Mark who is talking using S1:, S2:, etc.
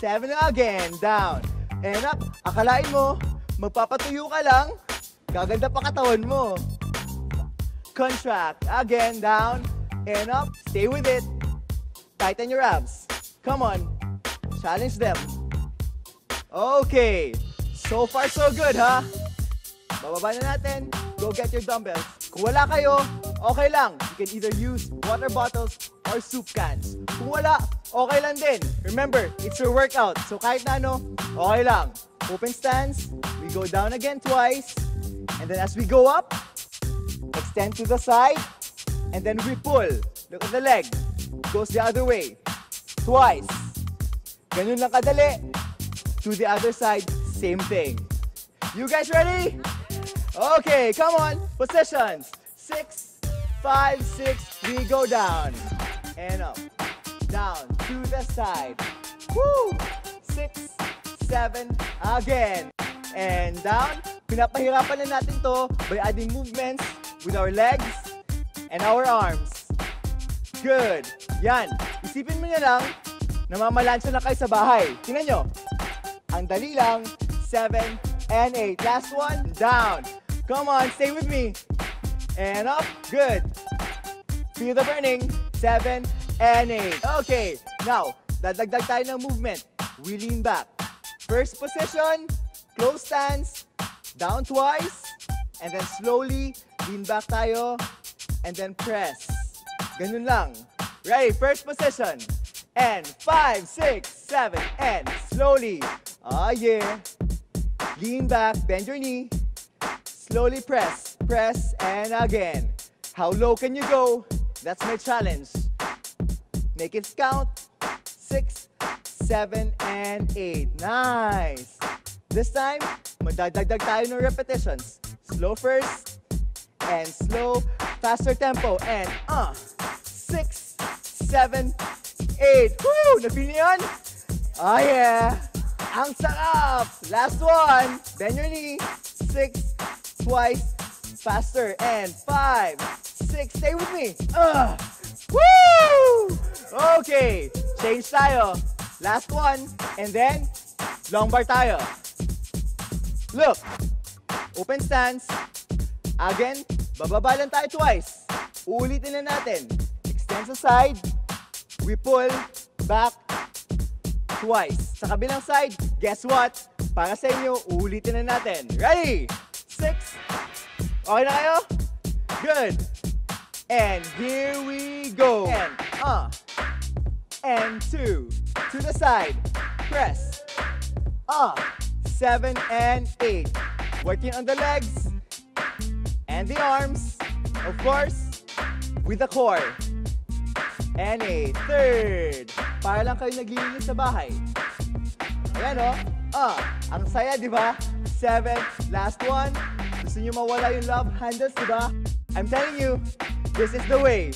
S1: 7 again, down. And up. Akalain mo, magpapatuyo ka lang, gaganda pa katawan mo. Contract. Again, down and up. Stay with it. Tighten your abs. Come on. Challenge them. Okay. So far, so good, ha? Bababa na natin. Go get your dumbbells. Kung wala kayo, okay lang. You can either use water bottles or soup cans. Kung wala, okay lang din. Remember, it's your workout. So kahit na ano, okay lang. Open stance. We go down again twice. And then as we go up, extend to the side. And then we pull. Look at the leg. Goes the other way. Twice. Ganun lang kadali. To the other side, same thing. You guys ready? Okay, come on. Positions. 6, 5, 6. We go down. And up. Down. To the side. Woo! 6, 7. Again. And down. Pinapahirapan na natin to by adding movements with our legs and our arms. Good. Yan. Isipin mo na lang, namamalansya na kayo sa bahay. Tingnan nyo. Ang dali lang. 7 and 8. Last one. Down. Come on. Stay with me. And up. Good. Feel the burning. 7 and 8. Okay. Now, dadagdag tayo ng movement. We lean back. First position. Close stance. Down twice. And then slowly lean back tayo. And then press. Ganun lang. Ready? First position. And 5, 6, 7. And slowly. Oh yeah. Lean back. Bend your knee. Slowly press. Press. And again. How low can you go? That's my challenge. Make it count. 6, 7, and 8. Nice. This time, magdadagdag tayo ng repetitions. Slow first. And slow. Faster tempo. And 6, 7, 8. Woo! Na-feel niyo yun? Oh yeah. Ang sarap. Last one. Bend your knee. 6, twice. Faster. And 5, 6. Stay with me. Woo! Okay. Change tayo. Last one. And then, long bar tayo. Look. Open stance. Again, bababa lang tayo twice. Uulitin na natin. Extend sa side. We pull back twice. Sa kabilang side, guess what? Para sa inyo, uulitin na natin. Ready? 6. Okay na kayo? Good. And here we go. And 2. To the side. Press. 7 and 8. Working on the legs and the arms. Of course, with the core. And a third. Para lang kayo naglilinis sa bahay. Ayan o. Ang saya, di ba? 7. Last one. Gusto nyo mawala yung love handles, di ba? I'm telling you, this is the way.